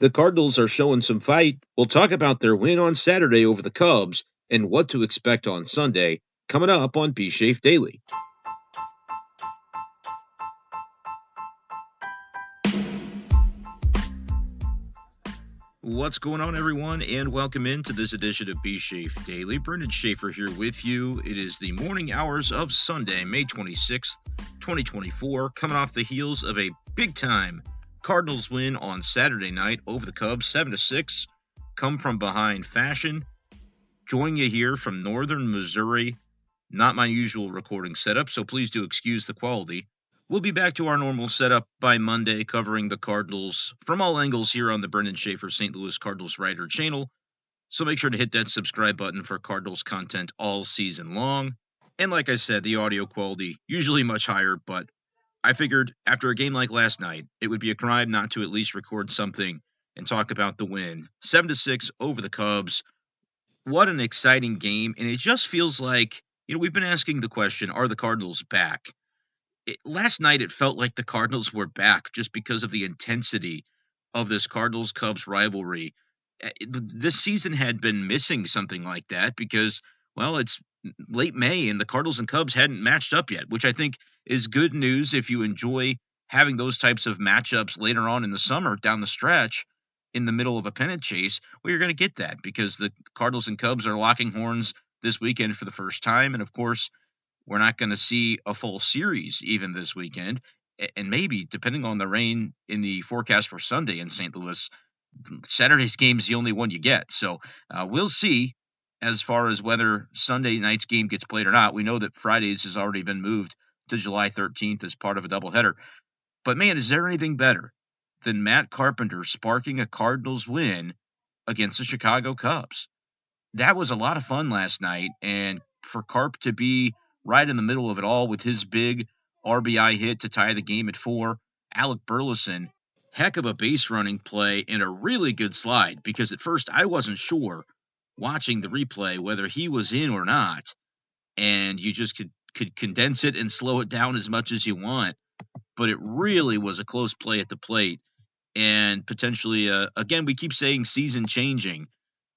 The Cardinals are showing some fight. We'll talk about their win on Saturday over the Cubs and what to expect on Sunday, coming up on Be Shafe Daily. What's going on, everyone, and welcome into this edition of Be Shafe Daily. Brenden Schaeffer here with you. It is the morning hours of Sunday, May 26th, 2024, coming off the heels of a big-time Cardinals win on Saturday night over the Cubs, 7-6, come from behind fashion. Joining you here from northern Missouri, not my usual recording setup, so please do excuse the quality. We'll be back to our normal setup by Monday, covering the Cardinals from all angles here on the Brenden Schaeffer St. Louis Cardinals Writer channel. So make sure to hit that subscribe button for Cardinals content all season long. And like I said, the audio quality usually much higher, but I figured after a game like last night, it would be a crime not to at least record something and talk about the win. 7-6 over the Cubs. What an exciting game. And it just feels like, we've been asking the question, are the Cardinals back? Last night, it felt like the Cardinals were back just because of the intensity of this Cardinals-Cubs rivalry. This season had been missing something like that because, well, it's late May and the Cardinals and Cubs hadn't matched up yet, which I think is good news if you enjoy having those types of matchups later on in the summer down the stretch in the middle of a pennant chase. Well, you're going to get that because the Cardinals and Cubs are locking horns this weekend for the first time. And, of course, we're not going to see a full series even this weekend. And maybe, depending on the rain in the forecast for Sunday in St. Louis, Saturday's game is the only one you get. So we'll see as far as whether Sunday night's game gets played or not. We know that Friday's has already been moved to July 13th as part of a doubleheader. But, man, is there anything better than Matt Carpenter sparking a Cardinals win against the Chicago Cubs? That was a lot of fun last night. And for Carp to be right in the middle of it all with his big RBI hit to tie the game at 4. Alec Burleson, heck of a base running play and a really good slide because at first I wasn't sure watching the replay whether he was in or not. And you just could condense it and slow it down as much as you want. But it really was a close play at the plate. And potentially, again, we keep saying season changing.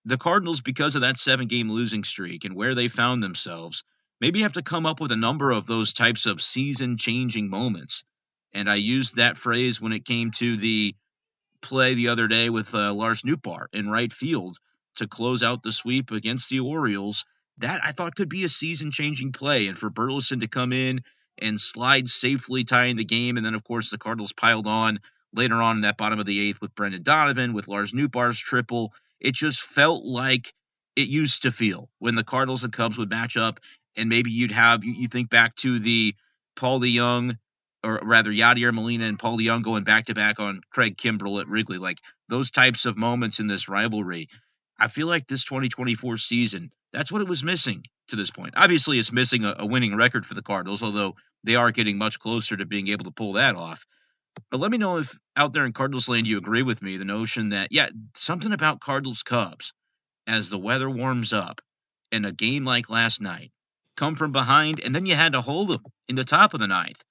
The Cardinals, because of that 7-game losing streak and where they found themselves, maybe have to come up with a number of those types of season-changing moments. And I used that phrase when it came to the play the other day with Lars Nootbaar in right field to close out the sweep against the Orioles. That I thought could be a season-changing play. And for Burleson to come in and slide safely, tying the game. And then, of course, the Cardinals piled on later on in that bottom of the 8th with Brendan Donovan, with Lars Nootbaar's triple. It just felt like it used to feel when the Cardinals and Cubs would match up. And maybe you think back to the Paul DeJong, or rather Yadier Molina and Paul DeJong going back-to-back on Craig Kimbrell at Wrigley, like those types of moments in this rivalry. I feel like this 2024 season, that's what it was missing to this point. Obviously, it's missing a winning record for the Cardinals, although they are getting much closer to being able to pull that off. But let me know if out there in Cardinals land you agree with me, the notion that, something about Cardinals-Cubs as the weather warms up in a game like last night, come from behind, and then you had to hold them in the top of the 9th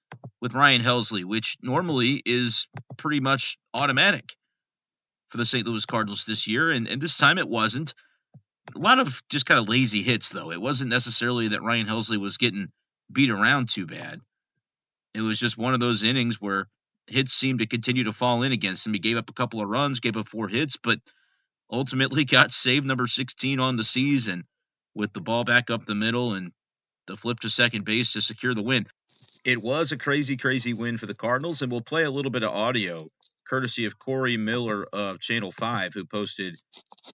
with Ryan Helsley, which normally is pretty much automatic for the St. Louis Cardinals this year, and this time it wasn't. A lot of just kind of lazy hits, though. It wasn't necessarily that Ryan Helsley was getting beat around too bad. It was just one of those innings where hits seemed to continue to fall in against him. He gave up a couple of runs, gave up 4 hits, but ultimately got save number 16 on the season with the ball back up the middle and the flip to second base to secure the win. It was a crazy, crazy win for the Cardinals, and we'll play a little bit of audio courtesy of Corey Miller of Channel 5, who posted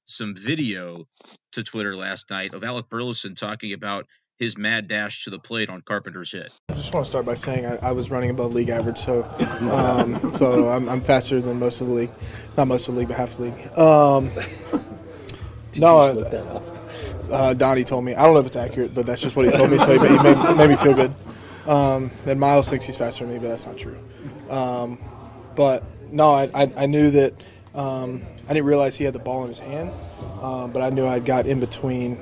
some video to Twitter last night of Alec Burleson talking about his mad dash to the plate on Carpenter's hit. I just want to start by saying I was running above league average, so I'm faster than most of the league. Not most of the league, but half the league. Donnie told me. I don't know if it's accurate, but that's just what he told me, so he made me feel good. And Miles thinks he's faster than me, but that's not true. But no, I knew that I didn't realize he had the ball in his hand, but I knew I got in between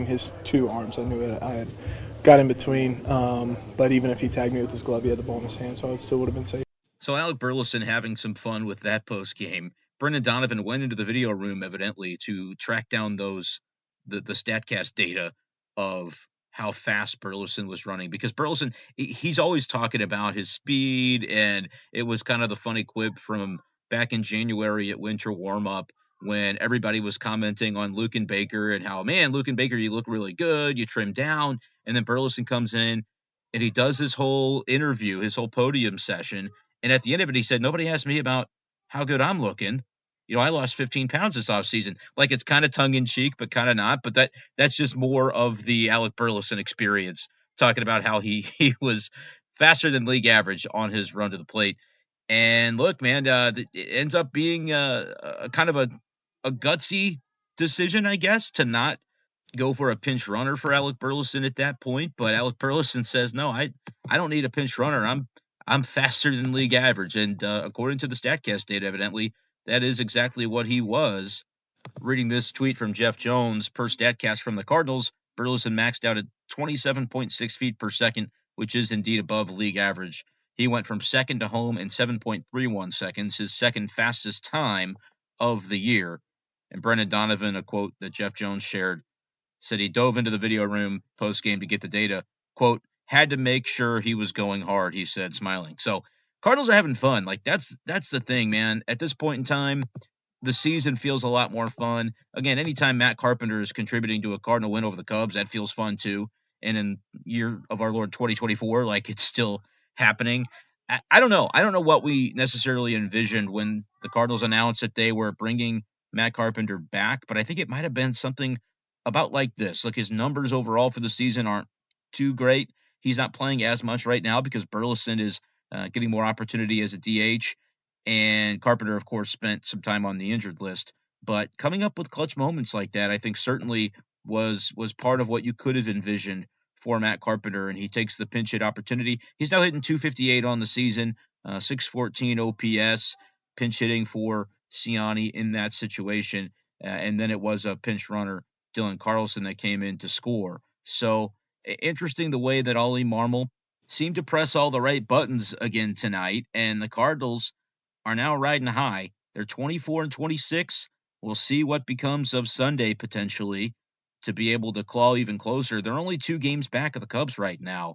his two arms. I knew I had got in between, but even if he tagged me with his glove, he had the ball in his hand, so it still would have been safe. So Alec Burleson having some fun with that post game. Brendan Donovan went into the video room evidently to track down the Statcast data of how fast Burleson was running, because Burleson, he's always talking about his speed, and it was kind of the funny quip from back in January at winter warm-up when everybody was commenting on Luke and Baker and how, man, Luke and Baker, you look really good, you trimmed down, and then Burleson comes in and he does his whole interview, his whole podium session, and at the end of it, he said, nobody asked me about how good I'm looking. I lost 15 pounds this offseason. Like, it's kind of tongue-in-cheek, but kind of not. But that's just more of the Alec Burleson experience, talking about how he was faster than league average on his run to the plate. And look, man, it ends up being a kind of a gutsy decision, I guess, to not go for a pinch runner for Alec Burleson at that point. But Alec Burleson says, no, I don't need a pinch runner. I'm faster than league average. And according to the Statcast data, evidently, that is exactly what he was. Reading this tweet from Jeff Jones, per Statcast from the Cardinals, Burleson maxed out at 27.6 feet per second, which is indeed above league average. He went from second to home in 7.31 seconds, his second fastest time of the year. And Brendan Donovan, a quote that Jeff Jones shared, said he dove into the video room post-game to get the data. Quote, had to make sure he was going hard, he said, smiling. So Cardinals are having fun. Like, that's the thing, man. At this point in time, the season feels a lot more fun. Again, anytime Matt Carpenter is contributing to a Cardinal win over the Cubs, that feels fun too. And in year of our Lord 2024, like, it's still happening. I don't know. I don't know what we necessarily envisioned when the Cardinals announced that they were bringing Matt Carpenter back, but I think it might have been something about like this. Like, his numbers overall for the season aren't too great. He's not playing as much right now because Burleson is getting more opportunity as a DH. And Carpenter, of course, spent some time on the injured list. But coming up with clutch moments like that, I think certainly was part of what you could have envisioned for Matt Carpenter. And he takes the pinch hit opportunity. He's now hitting 258 on the season, 614 OPS, pinch hitting for Ciani in that situation. And then it was a pinch runner, Dylan Carlson, that came in to score. So interesting the way that Ollie Marmol seemed to press all the right buttons again tonight, and the Cardinals are now riding high. They're 24-26. We'll see what becomes of Sunday potentially to be able to claw even closer. They're only 2 games back of the Cubs right now,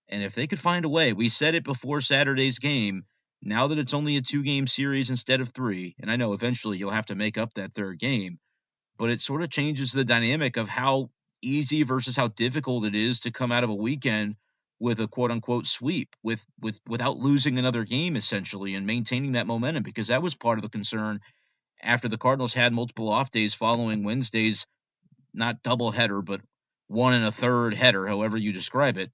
and if they could find a way, we said it before Saturday's game, now that it's only a 2-game series instead of 3, and I know eventually you'll have to make up that third game, but it sort of changes the dynamic of how easy versus how difficult it is to come out of a weekend with a quote-unquote sweep, without losing another game, essentially, and maintaining that momentum, because that was part of the concern after the Cardinals had multiple off days following Wednesday's, not doubleheader, but 1 1/3 header, however you describe it,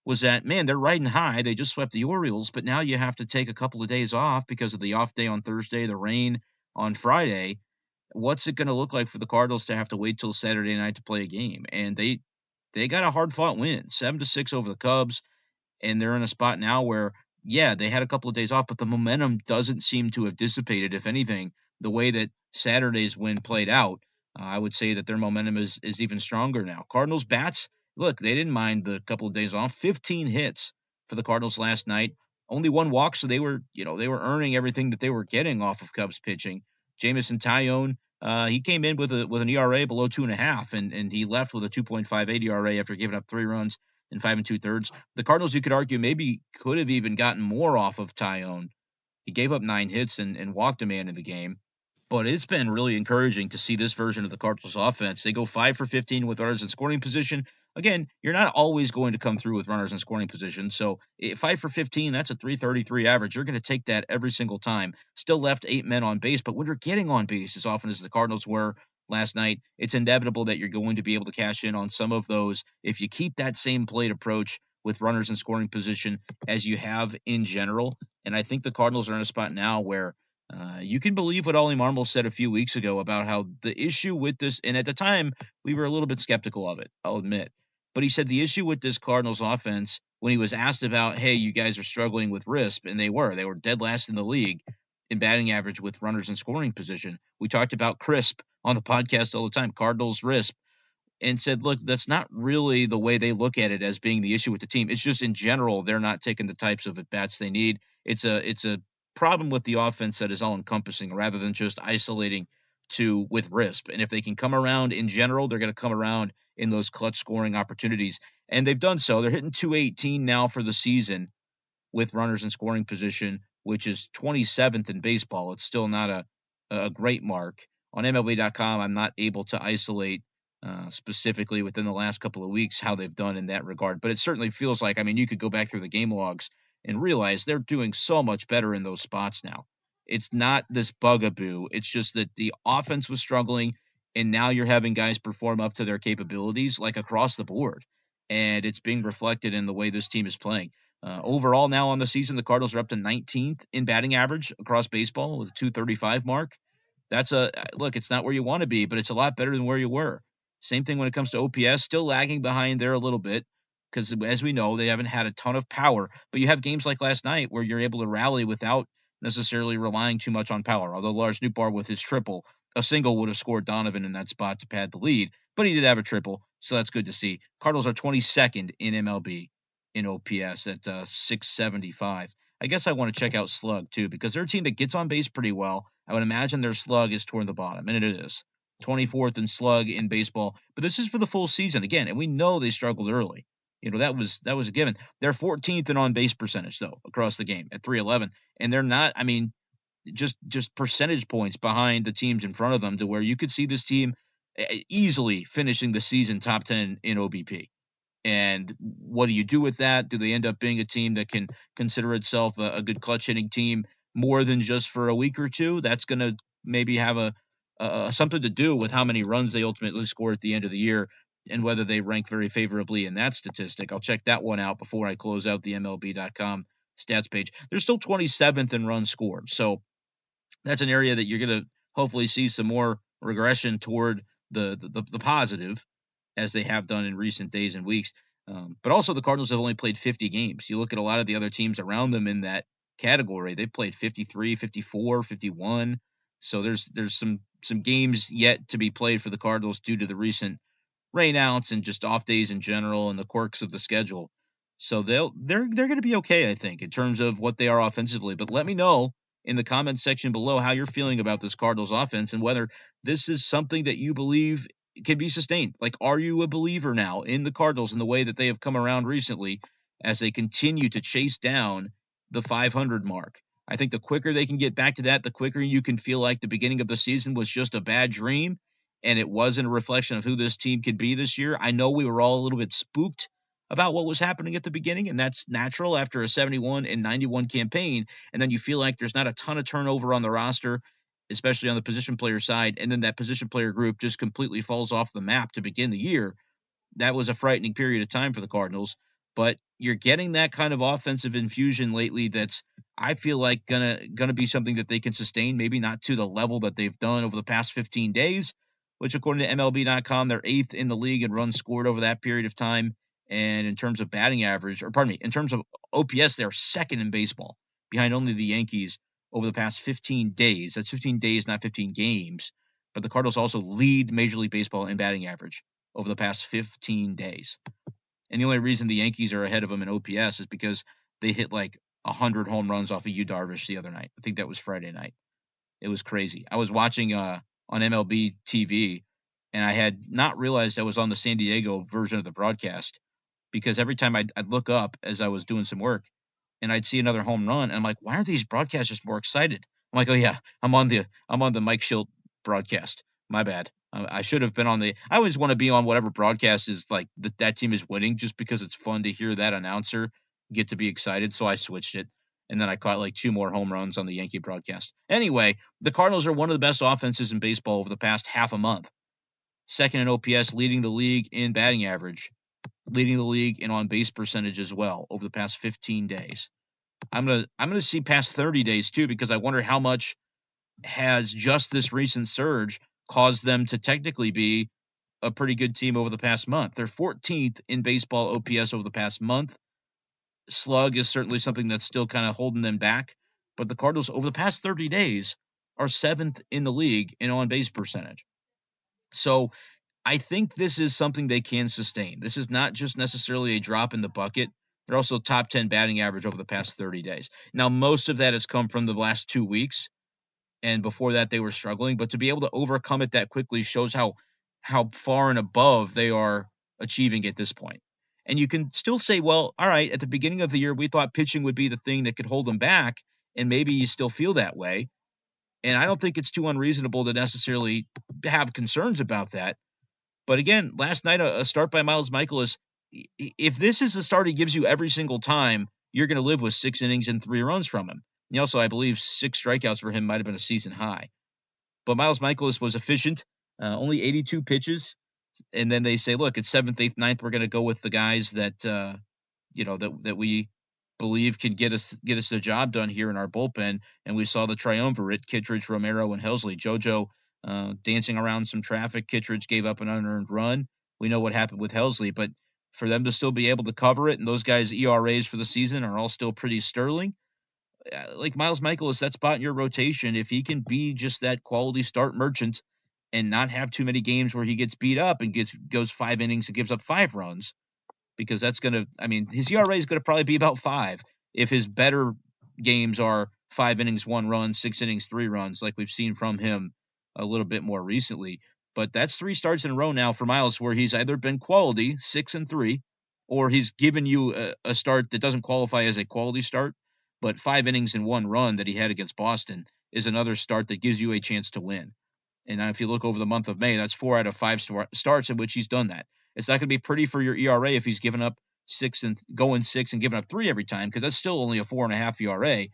was that, man, they're riding high. They just swept the Orioles, but now you have to take a couple of days off because of the off day on Thursday, the rain on Friday. What's it going to look like for the Cardinals to have to wait till Saturday night to play a game? And they got a hard-fought win, 7-6 over the Cubs, and they're in a spot now where, yeah, they had a couple of days off, but the momentum doesn't seem to have dissipated. If anything, the way that Saturday's win played out, I would say that their momentum is even stronger now. Cardinals bats, look, they didn't mind the couple of days off. 15 hits for the Cardinals last night, only 1 walk, so they were earning everything that they were getting off of Cubs pitching. Jamison Tyone, he came in with an ERA below 2.5, and he left with a 2.58 ERA after giving up 3 runs in 5 2/3. The Cardinals, you could argue, maybe could have even gotten more off of Tyone. He gave up 9 hits and walked a man in the game. But it's been really encouraging to see this version of the Cardinals offense. They go 5 for 15 with runners in scoring position. Again, you're not always going to come through with runners in scoring position. So 5 for 15, that's a 333 average. You're going to take that every single time. Still left 8 men on base, but when you're getting on base as often as the Cardinals were last night, it's inevitable that you're going to be able to cash in on some of those if you keep that same plate approach with runners in scoring position as you have in general. And I think the Cardinals are in a spot now where you can believe what Ollie Marmol said a few weeks ago about how the issue with this, and at the time, we were a little bit skeptical of it, I'll admit. But he said the issue with this Cardinals offense, when he was asked about, hey, you guys are struggling with RISP, and they were dead last in the league in batting average with runners in scoring position. We talked about CRISP on the podcast all the time, Cardinals RISP, and said, look, that's not really the way they look at it as being the issue with the team. It's just in general, they're not taking the types of at-bats they need. It's a problem with the offense that is all-encompassing rather than just isolating with RISP. And if they can come around in general, they're going to come around in those clutch scoring opportunities. And they've done so. They're hitting 218 now for the season with runners in scoring position, which is 27th in baseball. It's still not a great mark. On MLB.com, I'm not able to isolate specifically within the last couple of weeks how they've done in that regard. But it certainly feels like, I mean, you could go back through the game logs and realize they're doing so much better in those spots now. It's not this bugaboo. It's just that the offense was struggling, and now you're having guys perform up to their capabilities, like across the board. And it's being reflected in the way this team is playing. Overall, now on the season, the Cardinals are up to 19th in batting average across baseball with a 235 mark. That's look, it's not where you want to be, but it's a lot better than where you were. Same thing when it comes to OPS, still lagging behind there a little bit because, as we know, they haven't had a ton of power. But you have games like last night where you're able to rally without necessarily relying too much on power. Although Lars Nootbaar with his triple, a single would have scored Donovan in that spot to pad the lead, but he did have a triple, so that's good to see. Cardinals are 22nd in MLB in OPS at 675. I guess I want to check out slug too, because they're a team that gets on base pretty well. I would imagine their slug is toward the bottom, and it is 24th in slug in baseball. But this is for the full season again, and we know they struggled early. That was a given. They're 14th in on base percentage though across the game at 311, and they're not. I mean, just percentage points behind the teams in front of them to where you could see this team easily finishing the season top 10 in OBP. And what do you do with that? Do they end up being a team that can consider itself a good clutch hitting team more than just for a week or two? That's going to maybe have something to do with how many runs they ultimately score at the end of the year and whether they rank very favorably in that statistic. I'll check that one out before I close out the MLB.com stats page. They're still 27th in runs scored. So that's an area that you're going to hopefully see some more regression toward the positive, as they have done in recent days and weeks. But also the Cardinals have only played 50 games. You look at a lot of the other teams around them in that category, they've played 53, 54, 51. So there's some games yet to be played for the Cardinals due to the recent rainouts and just off days in general and the quirks of the schedule. So they're going to be okay, I think, in terms of what they are offensively. But let me know in the comments section below how you're feeling about this Cardinals offense and whether this is something that you believe can be sustained. Like, are you a believer now in the Cardinals in the way that they have come around recently as they continue to chase down the 500 mark? I think the quicker they can get back to that, the quicker you can feel like the beginning of the season was just a bad dream and it wasn't a reflection of who this team could be this year. I know we were all a little bit spooked about what was happening at the beginning, and that's natural after a 71 and 91 campaign, and then you feel like there's not a ton of turnover on the roster, especially on the position player side, and then that position player group just completely falls off the map to begin the year. That was a frightening period of time for the Cardinals, but you're getting that kind of offensive infusion lately that's, I feel like, gonna be something that they can sustain, maybe not to the level that they've done over the past 15 days, which according to MLB.com, they're 8th in the league in runs scored over that period of time. And in terms of batting average, in terms of OPS, they're 2nd in baseball, behind only the Yankees over the past 15 days. That's 15 days, not 15 games. But the Cardinals also lead Major League Baseball in batting average over the past 15 days. And the only reason the Yankees are ahead of them in OPS is because they hit like 100 home runs off of Yu Darvish the other night. I think that was Friday night. It was crazy. I was watching on MLB TV, and I had not realized I was on the San Diego version of the broadcast, because every time I'd look up as I was doing some work and I'd see another home run, and I'm like, why aren't these broadcasters more excited? I'm like, oh yeah, I'm on the Mike Schilt broadcast. My bad. I should have been on I always want to be on whatever broadcast is like that team is winning, just because it's fun to hear that announcer get to be excited. So I switched it, and then I caught like 2 more home runs on the Yankee broadcast. Anyway, the Cardinals are one of the best offenses in baseball over the past half a month. 2nd in OPS, leading the league in batting average, leading the league in on-base percentage as well over the past 15 days. I'm gonna see past 30 days too, because I wonder how much has just this recent surge caused them to technically be a pretty good team over the past month. They're 14th in baseball OPS over the past month. Slug is certainly something that's still kind of holding them back, but the Cardinals over the past 30 days are 7th in the league in on-base percentage. So I think this is something they can sustain. This is not just necessarily a drop in the bucket They're also top 10 batting average over the past 30 days. Now, most of that has come from the last 2 weeks, and before that they were struggling. But to be able to overcome it that quickly shows how far and above they are achieving at this point. And you can still say, well, all right, at the beginning of the year, we thought pitching would be the thing that could hold them back, and maybe you still feel that way. And I don't think it's too unreasonable to necessarily have concerns about that. But again, last night, a start by Miles Mikolas, if this is the start he gives you every single time, you're going to live with 6 innings and 3 runs from him. He also, I believe, 6 strikeouts for him might have been a season high. But Miles Mikolas was efficient, only 82 pitches. And then they say, look, it's 7th, 8th, 9th. We're going to go with the guys that, that we believe can get us the job done here in our bullpen. And we saw the triumvirate, Kittredge, Romero, and Helsley. JoJo dancing around some traffic. Kittredge gave up an unearned run. We know what happened with Helsley, but for them to still be able to cover it, and those guys' ERAs for the season are all still pretty sterling. Like Miles Mikolas, that spot in your rotation, if he can be just that quality start merchant and not have too many games where he gets beat up and goes 5 innings and gives up 5 runs, because that's going to, his ERA is going to probably be about 5 if his better games are 5 innings, 1 run, 6 innings, 3 runs, like we've seen from him a little bit more recently. But that's 3 starts in a row now for Miles where he's either been quality, 6 and 3, or he's given you a start that doesn't qualify as a quality start, but 5 innings and 1 run that he had against Boston is another start that gives you a chance to win. And if you look over the month of May, that's 4 out of 5 starts in which he's done that. It's not going to be pretty for your ERA if he's given up 6 and going 6 and giving up 3 every time, because that's still only a 4.5 ERA.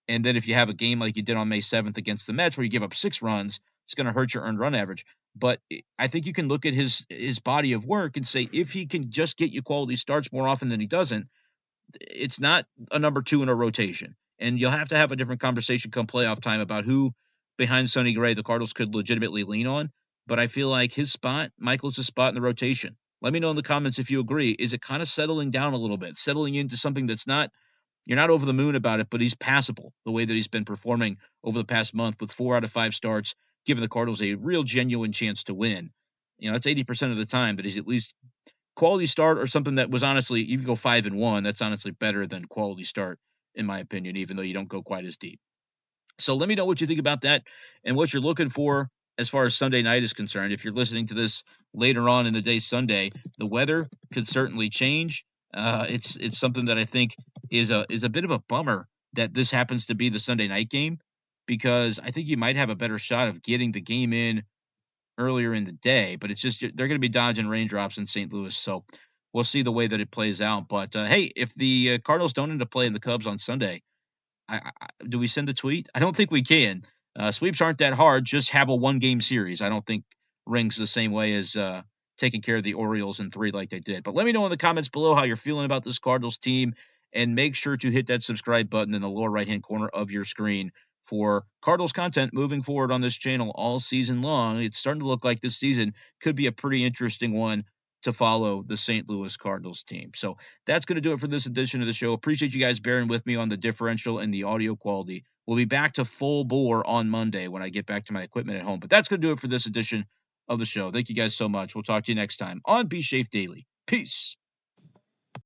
And then if you have a game like you did on May 7th against the Mets where you give up 6 runs, it's going to hurt your earned run average. But I think you can look at his body of work and say, if he can just get you quality starts more often than he doesn't, it's not a number 2 in a rotation. And you'll have to have a different conversation come playoff time about who behind Sonny Gray the Cardinals could legitimately lean on. But I feel like his spot, Michael's spot in the rotation. Let me know in the comments if you agree. Is it kind of settling down a little bit, settling into something that's not, you're not over the moon about it, but he's passable the way that he's been performing over the past month with 4 out of 5 starts, giving the Cardinals a real genuine chance to win. That's 80% of the time, but he's at least quality start or something that was honestly, you can go 5 and 1. That's honestly better than quality start, in my opinion, even though you don't go quite as deep. So let me know what you think about that and what you're looking for as far as Sunday night is concerned. If you're listening to this later on in the day Sunday, the weather could certainly change. It's something that I think is a bit of a bummer that this happens to be the Sunday night game, because I think you might have a better shot of getting the game in earlier in the day, but it's just they're going to be dodging raindrops in St. Louis, so we'll see the way that it plays out. But hey, if the Cardinals don't end up playing the Cubs on Sunday, do we send the tweet? I don't think we can. Sweeps aren't that hard. Just have a 1-game series. I don't think rings the same way as taking care of the Orioles in 3 like they did. But let me know in the comments below how you're feeling about this Cardinals team, and make sure to hit that subscribe button in the lower right-hand corner of your screen for Cardinals content moving forward on this channel all season long. It's starting to look like this season could be a pretty interesting one to follow the St. Louis Cardinals team. So that's going to do it for this edition of the show. Appreciate you guys bearing with me on the differential and the audio quality. We'll be back to full bore on Monday when I get back to my equipment at home. But that's going to do it for this edition of the show. Thank you guys so much. We'll talk to you next time on Be Safe Daily. Peace.